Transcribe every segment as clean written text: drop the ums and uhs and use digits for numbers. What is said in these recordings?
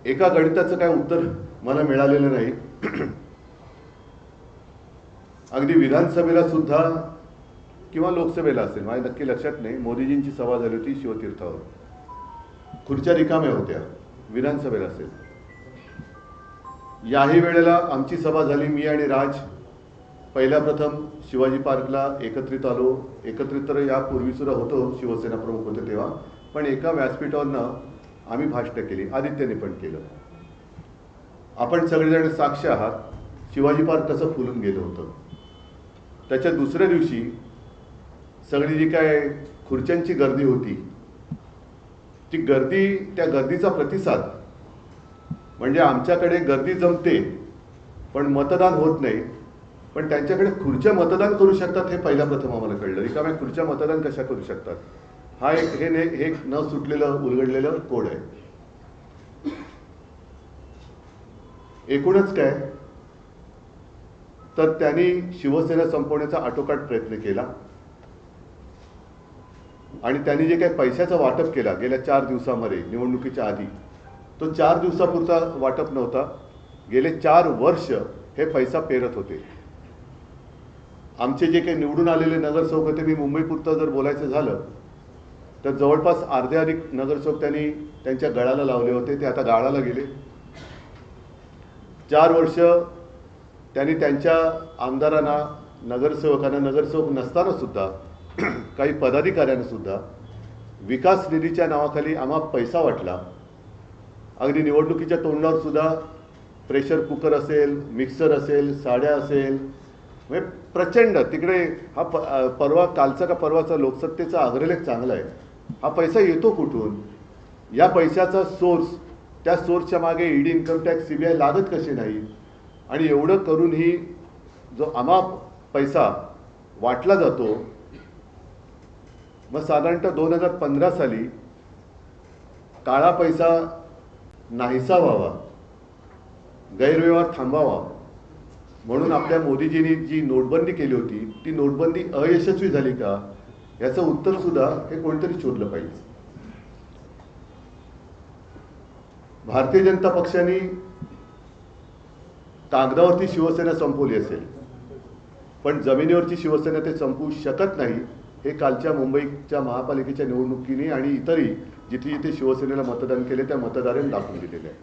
एका गणिताचं काय उत्तर मला मिळालेलं नाही. अगदी विधानसभेला सुद्धा किंवा लोकसभेला असेल, माझ्या नक्की लक्षात नाही, मोदीजींची सभा झाली होती शिवतीर्थावर. खुर्च्या रिकाम्या होत्या. विधानसभेला असेल. याही वेळेला आमची सभा झाली. मी आणि राज पहिल्या प्रथम शिवाजी पार्कला एकत्रित आलो. एकत्रित तर यापूर्वी सुद्धा होतो, शिवसेना प्रमुख होते तेव्हा, पण एका व्यासपीठावरनं आम्ही भाषणं केली. आदित्यने पण केलं. आपण सगळेजण साक्ष आहात शिवाजी पार्क कसं फुलून गेलं होतं. त्याच्या दुसऱ्या दिवशी सगळी जी काय खुर्च्यांची गर्दी होती, ती गर्दी, त्या गर्दीचा प्रतिसाद म्हणजे आमच्याकडे गर्दी जमते पण मतदान होत नाही, पण त्यांच्याकडे खुर्च्या मतदान करू शकतात हे पहिल्या प्रथम आम्हाला कळलं. रिकाम्या खुर्च्या मतदान कशा करू शकतात, हा एक न सुटलेलं उलगडलेलं कोड आहे. एकूणच काय तर त्यांनी शिवसेना संपवण्याचा आटोकाट प्रयत्न केला आणि त्यांनी जे काही पैशाचं वाटप केला गेल्या 4 दिवसामध्ये निवडणुकीच्या आधी, तो 4 दिवसापुरता वाटप नव्हता. गेले 4 वर्ष हे पैसा पेरत होते. आमचे जे काही निवडून आलेले नगरसेवक होते, मी मुंबईपुरतं जर बोलायचं झालं तर जवळपास अर्धे अधिक नगरसेवक त्यांनी त्यांच्या गळाला लावले होते. ते आता गाळाला गेले. 4 वर्ष त्यांनी त्यांच्या आमदारांना, नगरसेवकांना, नगरसेवक नसताना सुद्धा काही पदाधिकाऱ्यांना सुद्धा विकास निधीच्या नावाखाली आम्हाला पैसा वाटला. अगदी निवडणुकीच्या तोंडावर सुद्धा प्रेशर कुकर असेल, मिक्सर असेल, साड्या असेल, म्हणजे प्रचंड तिकडे हा परवा कालचा का परवाचा लोकसत्तेचा अग्रलेख चांगला आहे. हा पैसा येतो कुठून, या पैशाचा सोर्स, त्या सोर्सच्या मागे ईडी, इन्कम टॅक्स, सीबीआय लागत कसे नाही, आणि एवढं करूनही जो आम्हा पैसा वाटला जातो. मग साधारणतः 2015 साली काळा पैसा नाहीसा व्हावा, गैरव्यवहार थांबावा म्हणून आपल्या मोदीजींनी जी नोटबंदी केली होती, ती नोटबंदी अयशस्वी झाली का, याचं उत्तर सुद्धा हे कोणतरी शोधलं पाहिजे. भारतीय जनता पक्षाने कागदावरती शिवसेना संपवली असेल, पण जमिनीवरची शिवसेना ते संपवू शकत नाही. हे कालच्या मुंबईच्या महापालिकेच्या निवडणुकीने आणि इतरही जिथे जिथे शिवसेनेला मतदान केले त्या मतदारांनी दाखवून दिलेले आहे.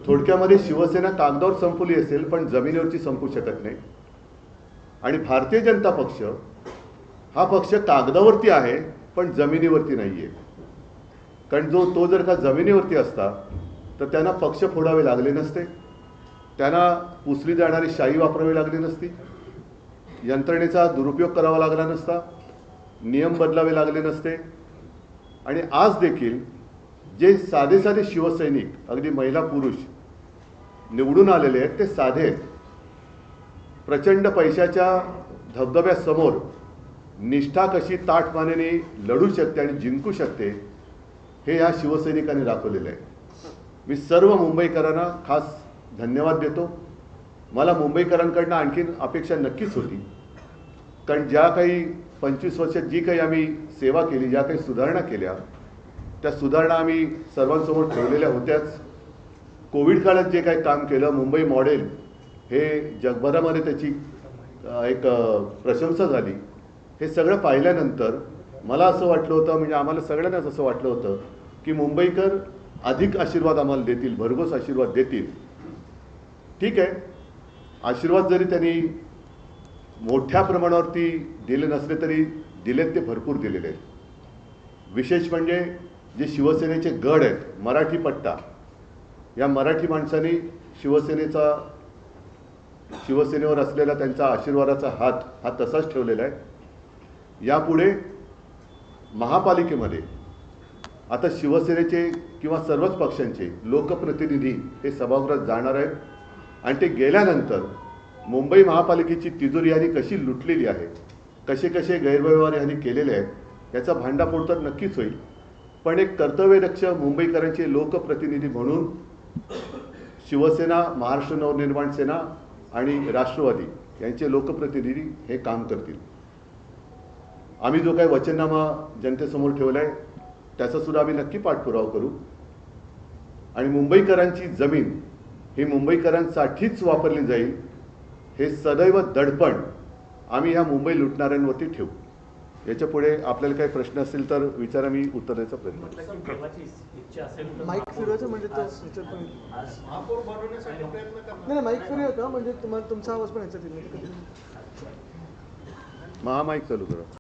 थोडक्यामध्ये शिवसेना कागदावर संपवली असेल पण जमिनीवरची संपू शकत नाही. आणि भारतीय जनता पक्ष हा पक्ष कागदावरती आहे पण जमिनीवरती नाही आहे. कारण तो जर का जमिनीवरती असता तर त्यांना पक्ष फोडावे लागले नसते, त्यांना पुसली जाणारी शाही वापरावी लागली नसती, यंत्रणेचा दुरुपयोग करावा लागला नसता, नियम बदलावे लागले नसते. आणि आज देखील जे साधे साधे शिवसैनिक, अगदी महिला पुरुष निवडून आलेले आहेत, ते साधे आहेत. प्रचंड पैशाच्या धबधब्यासमोर निष्ठा कशी ताठमानेने लढू शकते आणि जिंकू शकते हे या शिवसैनिकांनी दाखवलेलं आहे. मी सर्व मुंबईकरांना खास धन्यवाद देतो. मला मुंबईकरांकडनं आणखीन अपेक्षा नक्कीच होती, कारण ज्या काही 25 वर्षात जी काही आम्ही सेवा केली, ज्या काही सुधारणा केल्या, त्या सुधारणा आम्ही सर्वांसमोर ठेवलेल्या होत्याच. कोविड काळात जे काही काम केलं, मुंबई मॉडेल, हे जगभरामध्ये त्याची एक प्रशंसा झाली. हे सगळं पाहिल्यानंतर मला असं वाटलं होतं, म्हणजे आम्हाला सगळ्यांनाच असं वाटलं होतं की मुंबईकर अधिक आशीर्वाद आम्हाला देतील, भरघोस आशीर्वाद देतील. ठीक आहे, आशीर्वाद जरी त्यांनी मोठ्या प्रमाणावरती दिले नसले तरी दिलेत, ते भरपूर दिलेले आहेत. विशेष म्हणजे जे शिवसेनेचे गड आहेत, मराठी पट्टा, या मराठी माणसांनी शिवसेनेवर असलेला त्यांचा आशीर्वादाचा हात हा तसाच ठेवलेला आहे. यापुढे महापालिकेमध्ये आता शिवसेनेचे किंवा सर्वच पक्षांचे लोकप्रतिनिधी हे सभागृहात जाणार आहेत आणि ते गेल्यानंतर मुंबई महापालिकेची तिजोरी यांनी कशी लुटलेली आहे, कसे कसे गैरव्यवहार यांनी केलेले आहेत, याचा भांडाफोड तर नक्कीच होईल. पण एक कर्तव्यदक्ष मुंबईकरांचे लोकप्रतिनिधी म्हणून शिवसेना, महाराष्ट्र नवनिर्माण सेना आणि राष्ट्रवादी यांचे लोकप्रतिनिधी हे काम करतील. आम्ही जो काही वचननामा जनतेसमोर ठेवला आहे त्याचा सुद्धा आम्ही नक्की पाठपुरावा करू. आणि मुंबईकरांची जमीन ही मुंबईकरांसाठीच वापरली जाईल हे सदैव दडपण आम्ही ह्या मुंबई लुटणाऱ्यांवरती ठेवू. याच्या पुढे आपल्याला काही प्रश्न असेल तर विचारा, मी उत्तर द्यायचा प्रयत्न करेन. माईक फिरवायचं म्हणजे तो ह्याच्यात पण महापौर बनवण्यासाठी प्रयत्न करणार. नाही माईक फिरवा का म्हणजे तुम्हाला तुमचा आवाज पण ह्याच्यात येईल. महामाईक चालू करा.